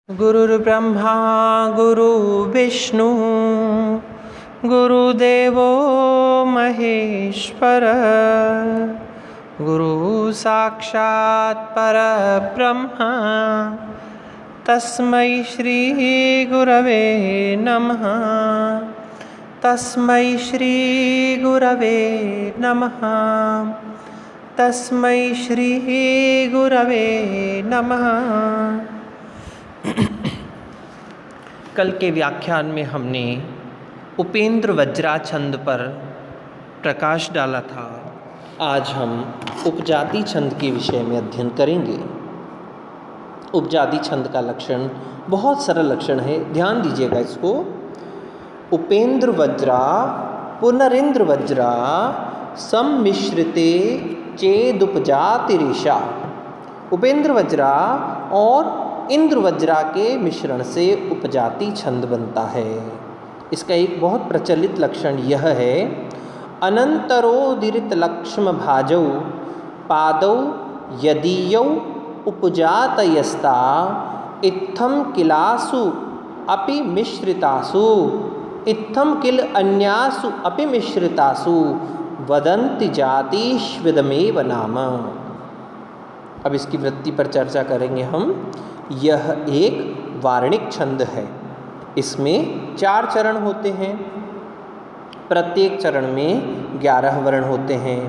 गुरुर्ब्रह्मा गुरुर्विष्णु गुरुदेवो महेश्वर गुरु साक्षात् परब्रह्म तस्मै श्री गुरवे नमः। तस्मै श्री गुरवे नमः। तस्मै श्री गुरवे नमः। कल के व्याख्यान में हमने उपेंद्र वज्रा छंद पर प्रकाश डाला था। आज हम उपजाति छंद के विषय में अध्ययन करेंगे। उपजाति छंद का लक्षण बहुत सरल लक्षण है, ध्यान दीजिएगा इसको। उपेंद्र वज्रा पुनरिंद्र वज्रा सम्मिश्रिते चेदुपजाति रेशा। उपेंद्र वज्रा और इंद्र वज्रा के मिश्रण से उपजाति छंद बनता है। इसका एक बहुत प्रचलित लक्षण यह है, अनंतरोदित लक्ष्म भाजौ पादौ यदीयौ उपजातयस्ता इत्थम किलासु अपि मिश्रितासु इत्थम किल अन्यासु अपि मिश्रितासु वदन्ति जातिष्विदमेव नाम। अब इसकी वृत्ति पर चर्चा करेंगे हम। यह एक वार्णिक छंद है। इसमें 4 चरण होते हैं। प्रत्येक चरण में 11 वर्ण होते हैं।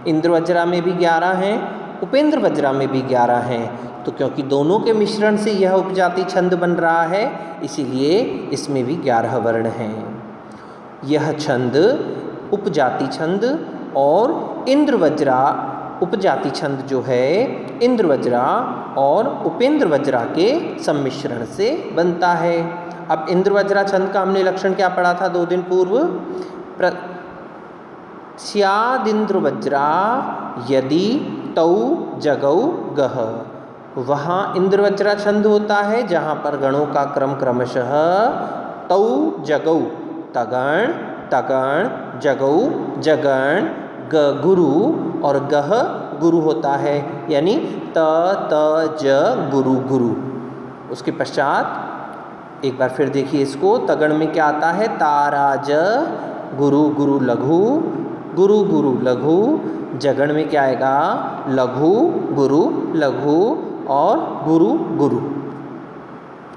इंद्र वज्रा में भी 11 हैं, उपेंद्र वज्रा में भी 11 हैं। तो क्योंकि दोनों के मिश्रण से यह उपजाति छंद बन रहा है, इसीलिए इसमें भी 11 वर्ण हैं। यह छंद उपजाति छंद और इंद्र वज्रा उपजाति छंद जो है इंद्र वज्रा और उपेंद्र वज्रा के सम्मिश्रण से बनता है। अब इंद्र वज्रा छंद का हमने लक्षण क्या पढ़ा था 2 दिन पूर्व? स्यादिंद्र वज्रा यदि तौ जगौ गह। वहाँ इंद्र वज्रा छंद होता है जहाँ पर गणों का क्रम क्रमशः तौ जगौ तगण तगण जगौ जगण ग गुरु और गह गुरु होता है, यानी त त ज गुरु गुरु। उसके पश्चात एक बार फिर देखिए इसको। तगण में क्या आता है? तारा ज गुरु गुरु लघु गुरु गुरु लघु। जगण में क्या आएगा? लघु गुरु लघु और गुरु गुरु।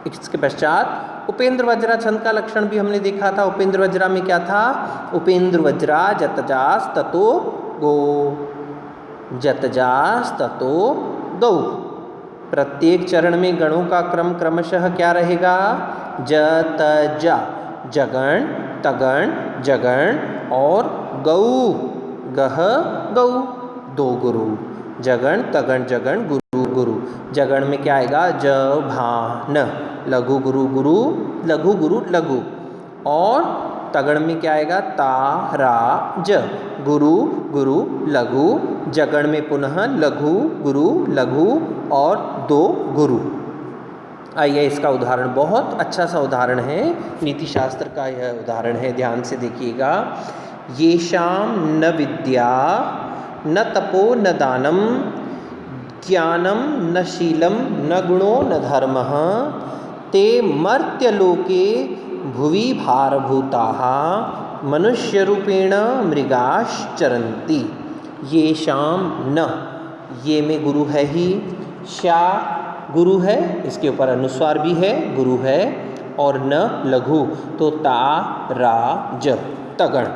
इसके पश्चात उपेंद्र वज्रा छंद का लक्षण भी हमने देखा था। उपेंद्र वज्रा में क्या था? उपेंद्र वज्रा जतजास ततो गो जतजास ततो गौ। प्रत्येक चरण में गणों का क्रम क्रमशः क्या रहेगा? जतजा जगण तगण जगण और गौ गह गौ। 2 गुरु जगण तगण जगण गुरु गुरु। जगण में क्या आएगा? ज भान लघु गुरु गुरु लघु गुरु लघु। और तगण में क्या आएगा? ता रा ज गुरु गुरु लघु। जगण में पुनः लघु गुरु लघु और 2 गुरु। आइए इसका उदाहरण, बहुत अच्छा सा उदाहरण है, नीति शास्त्र का यह उदाहरण है, ध्यान से देखिएगा। येषां न विद्या न तपो न दानम ज्ञानम न शीलम न गुणो न धर्मः ते मर्त्यलोके भुवि भारभूताः मनुष्यरूपेण मृगाश्चरन्ति। येषां न, ये में गुरु है ही, शा गुरु है, इसके ऊपर अनुस्वार भी है, गुरु है, और न लघु तो ता रा ज तगण।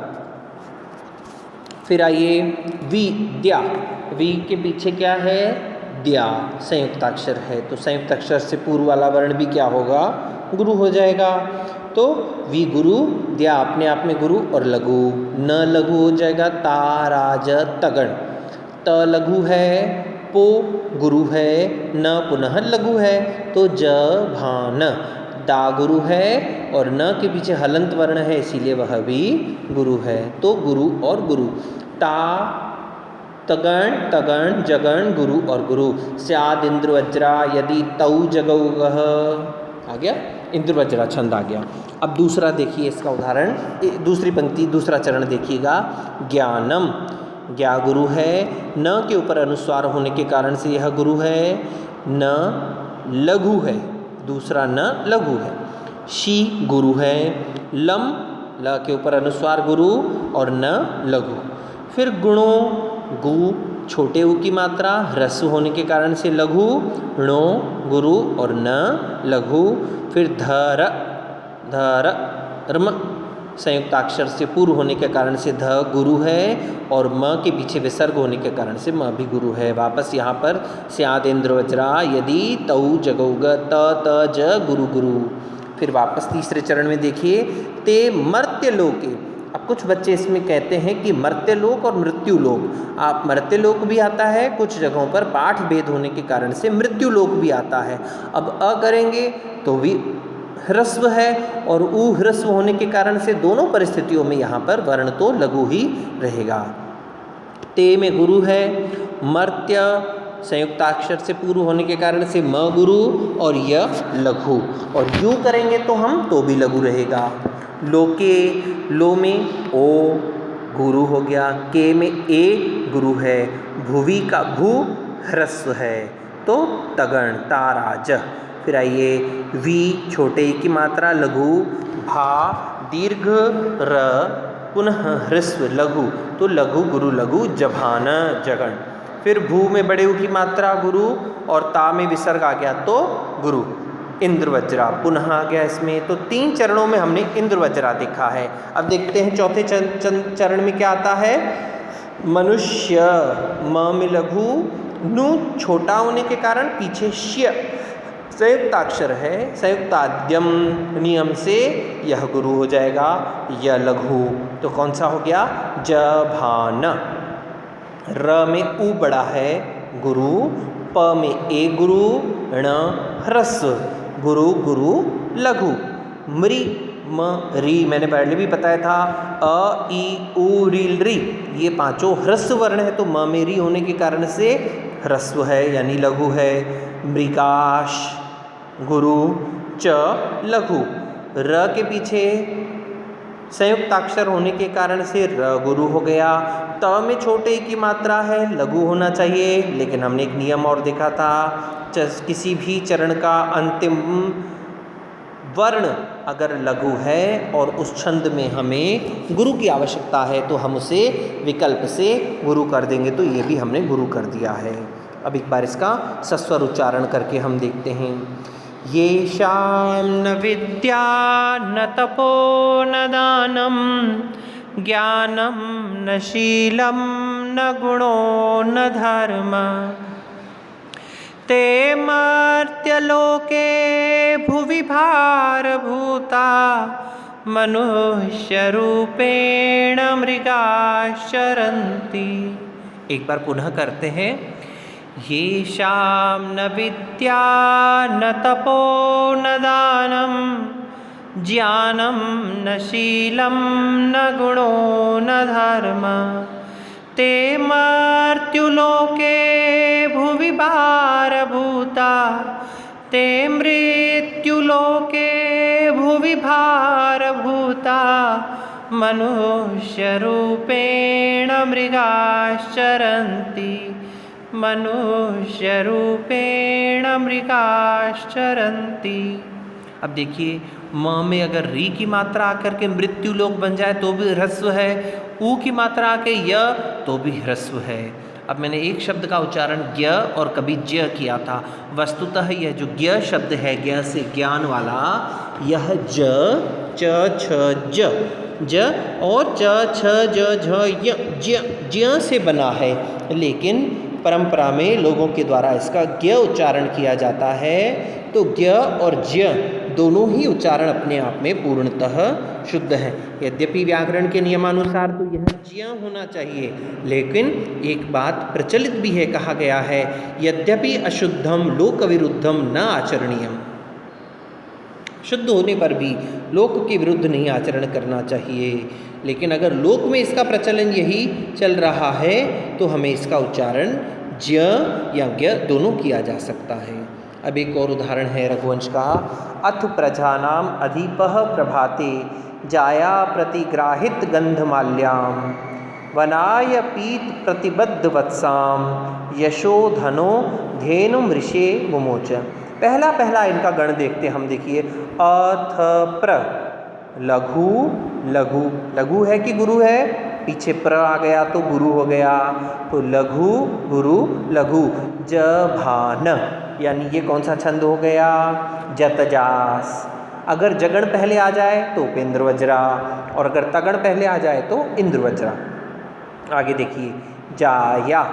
फिर आइए विद्या। वी के पीछे क्या है? द्या, संयुक्ताक्षर है, तो संयुक्ताक्षर से पूर्व वाला वर्ण भी क्या होगा? गुरु हो जाएगा। तो वी गुरु, द्या अपने आप में गुरु और लघु, न लघु हो जाएगा ता रा ज तगण। त लघु है, पो गुरु है, न पुनः लघु है, तो ज भान। दा गुरु है और न के पीछे हलंत वर्ण है, इसीलिए वह भी गुरु है। तो गुरु और गुरु। ता तगण तगण जगण गुरु और गुरु। स्याद इंद्र वज्रा यदि तौ जगौ गह। आ गया इंद्र वज्रा छंद आ गया। अब दूसरा देखिए इसका उदाहरण, दूसरी पंक्ति दूसरा चरण देखिएगा। ज्ञानम, ज्ञा गुरु है, न के ऊपर अनुस्वार होने के कारण से यह गुरु है। न लघु है, दूसरा न लघु है। शी गुरु है, लम ल के ऊपर अनुस्वार गुरु और न लघु। फिर गुणों, गु छोटे ऊ की मात्रा, ह्रस्व होने के कारण से लघु, णो गुरु और न लघु। फिर धर, धर रम संयुक्ताक्षर से पूर्व होने के कारण से ध गुरु है और म के पीछे विसर्ग होने के कारण से म भी गुरु है। वापस यहाँ पर स्यादेन्द्र वज्रा यदि तऊ जगौग त त ज गुरु गुरु। फिर वापस तीसरे चरण में देखिए, ते मर्त्य लोके। अब कुछ बच्चे इसमें कहते हैं कि मर्त्यलोक और मृत्युलोक, आप मर्त्यलोक भी आता है, कुछ जगहों पर पाठ भेद होने के कारण से मृत्युलोक भी आता है। अब अ करेंगे तो भी ह्रस्व है और ऊ ह्रस्व होने के कारण से दोनों परिस्थितियों में यहाँ पर वर्ण तो लघु ही रहेगा। ते में गुरु है, मर्त्य संयुक्ताक्षर से पूर्व होने के कारण से म गुरु और य लघु, और यूँ करेंगे तो हम तो भी लघु रहेगा। लोके, लो में ओ गुरु हो गया, के में ए गुरु है, भुवि का भू ह्रस्व है तो तगण ताराज। फिर आइए, वी छोटे ई की मात्रा लघु, भा दीर्घ र पुनः ह्रस्व लघु तो लघु गुरु लघु जभान जगण। फिर भू में बड़े ऊ की मात्रा गुरु और ता में विसर्ग आ गया तो गुरु। इंद्रवज्रा पुनः आ गया इसमें। तो 3 चरणों में हमने इंद्रवज्रा देखा है। अब देखते हैं चौथे चरण में क्या आता है। मनुष्य, म में लघु, नु छोटा होने के कारण पीछे श्य संयुक्ताक्षर है, संयुक्ताद्यम नियम से यह गुरु हो जाएगा, यह लघु। तो कौन सा हो गया, जभान। र में ऊ बड़ा है गुरु, प में ए गुरु, ण ह्रस्व गुरु गुरु लघु। मृ म री मैंने पहले भी बताया था, अ ई उ रील री ये पांचों ह्रस्व वर्ण है तो म में री होने के कारण से ह्रस्व है यानी लघु है। मृगाश गुरु, च लघु। र के पीछे संयुक्ताक्षर होने के कारण से र गुरु हो गया। त में छोटे ई की मात्रा है, लघु होना चाहिए, लेकिन हमने एक नियम और देखा था, किसी भी चरण का अंतिम वर्ण अगर लघु है और उस छंद में हमें गुरु की आवश्यकता है तो हम उसे विकल्प से गुरु कर देंगे, तो ये भी हमने गुरु कर दिया है। अब एक बार इसका सस्वर उच्चारण करके हम देखते हैं। येषां न विद्या न तपो न दानं ज्ञानं न शीलं न गुणो न धर्म ते मर्त्यलोके भुवि भारभूता मनुष्यरूपेण मृगाश्चरन्ति। एक बार पुनः करते हैं। येषां न विद्या न तपो न दानं ज्ञानं न शीलं न गुणो न धर्म ते मर्त्युलोके भुवि भारभूता ते मृत्युलोके भुवि भारभूता मनुष्यरूपेण मृगाश्चरन्ति मनुष्यरूपेण मृगाश्चरन्ति। अब देखिए, म में अगर री की मात्रा आकर के मृत्युलोक बन जाए तो भी ह्रस्व है, ऊ की मात्रा आके य तो भी ह्रस्व है। अब मैंने एक शब्द का उच्चारण ज्ञ और कभी ज्य किया था। वस्तुतः यह जो ज्ञ शब्द है, ज्ञ से ज्ञान वाला, यह ज च छ ज ज और च छ ज झ य ज्य से बना है, लेकिन परंपरा में लोगों के द्वारा इसका ज्ञ उच्चारण किया जाता है। तो ज्ञ और ज्य दोनों ही उच्चारण अपने आप में पूर्णतः शुद्ध है। यद्यपि व्याकरण के नियमानुसार तो यह ज्य होना चाहिए, लेकिन एक बात प्रचलित भी है, कहा गया है यद्यपि अशुद्धम लोक विरुद्धम न आचरणीयम। शुद्ध होने पर भी लोक के विरुद्ध नहीं आचरण करना चाहिए, लेकिन अगर लोक में इसका प्रचलन यही चल रहा है तो हमें इसका उच्चारण ज्य या ज्ञ दोनों किया जा सकता है। अब एक और उदाहरण है रघुवंश का। अथ प्रजानाम अधिपः प्रभाते जाया प्रतिग्राहित गंधमाल्याम वनाय पीत प्रतिबद्ध वत्साम यशो धनो धेनु मृषे मुमोच। पहला पहला इनका गण देखते हम, देखिए अथ प्र, लघु लघु, लघु है कि गुरु है, पीछे प्र आ गया तो गुरु हो गया, तो लघु गुरु लघु। जभान, यानी ये कौन सा छंद हो गया, जतजास। अगर जगण पहले आ जाए तो उपेंद्र वज्रा, और अगर तगण पहले आ जाए तो इंद्र वज्रा। आगे देखिए जाया,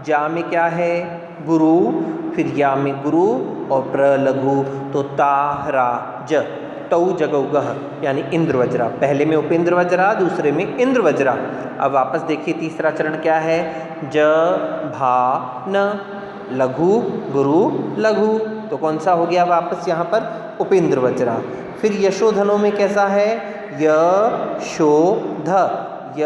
जा में क्या है, गुरु, फिर या में गुरु और प्र लघु, तो ता रा ज, तौ जगौ गह, यानी इंद्र वज्रा। पहले में उपेंद्र वज्रा, दूसरे में इंद्र वज्रा। अब वापस देखिए तीसरा चरण क्या है, ज भा न, लघु गुरु लघु, तो कौन सा हो गया वापस यहाँ पर, उपेंद्र वज्रा। फिर यशोधनों में कैसा है, य शो ध, य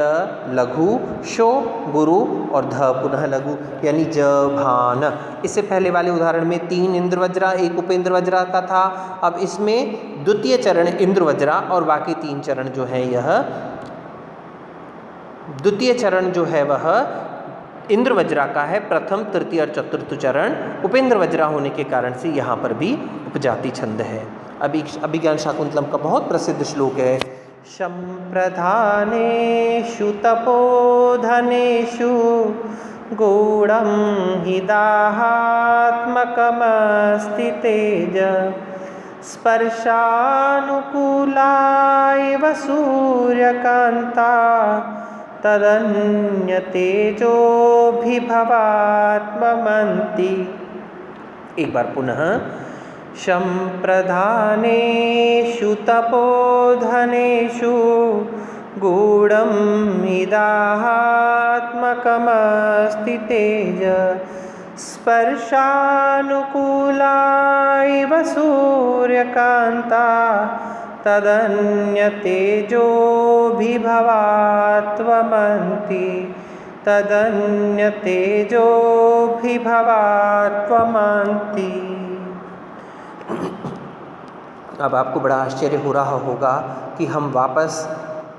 लघु, शो गुरु और ध पुनः लघु, यानी जभान। इससे पहले वाले उदाहरण में 3 इंद्र वज्रा 1 उपेंद्र वज्रा का था। अब इसमें द्वितीय चरण इंद्र वज्रा और बाकी 3 चरण जो है, यह द्वितीय चरण जो है वह इंद्र वज्रा का है। प्रथम तृतीय और चतुर्थ चरण उपेंद्र वज्रा होने के कारण से यहाँ पर भी उपजाति छंद है। अभिज्ञान शाकुंतलम का बहुत प्रसिद्ध श्लोक है, संप्रधानेषु तपोधनेषु गूढ़ं हि दाहात्मकमस्ति तेज, स्पर्शानुकूला इव सूर्यकान्ता, तदन्यतेजोभिभवात्ममन्ति। एक बार पुनः, संप्रधानेषु तपोधनेषु गूढ़ं हि दाहात्मकमस्ति तेज, स्पर्शानुकूला इव सूर्यकान्ता, तदन्यतेजोभिभवात्ममन्ति, तदन्यतेजोभिभवात्ममन्ति। अब आपको बड़ा आश्चर्य हो रहा होगा कि हम वापस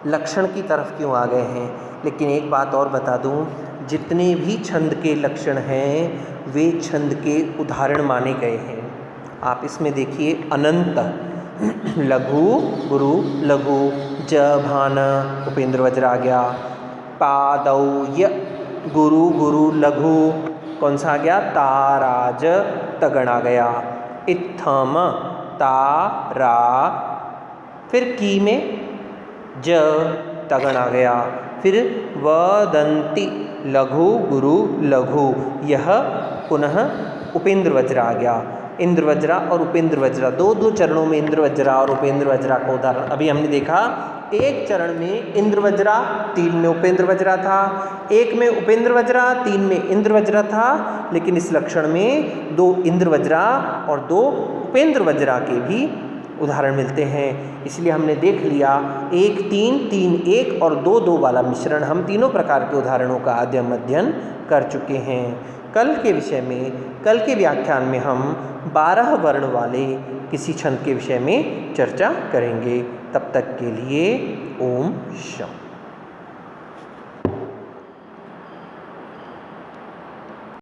लक्षण की तरफ क्यों आ गए हैं, लेकिन एक बात और बता दूं, जितने भी छंद के लक्षण हैं वे छंद के उदाहरण माने गए हैं। आप इसमें देखिए अनंत, लघु गुरु लघु, जभान उपेंद्र वज्रा आ गया, पादौय गुरु गुरु लघु, कौन सा आ गया, ताराज तगण आ गया, इत्थम तारा, फिर की में ज तगण आ गया, फिर वदंती लघु गुरु लघु, यह पुनः उपेंद्र वज्रा आ गया। इंद्र वज्रा और उपेंद्र वज्रा, दो चरणों में इंद्र वज्रा और उपेंद्र वज्रा का उदाहरण अभी हमने देखा। एक चरण में इंद्र वज्रा, 3 में उपेंद्र वज्रा था, एक में उपेंद्र वज्रा 3 में इंद्र वज्रा था, लेकिन इस लक्षण में 2 इंद्र वज्रा और 2 उपेंद्र वज्रा के भी उदाहरण मिलते हैं। इसलिए हमने देख लिया 1 3 3 1 और 2 2 वाला मिश्रण, हम तीनों प्रकार के उदाहरणों का अध्ययन कर चुके हैं। कल के विषय में, कल के व्याख्यान में हम 12 वर्ण वाले किसी छंद के विषय में चर्चा करेंगे। तब तक के लिए ओम शांति।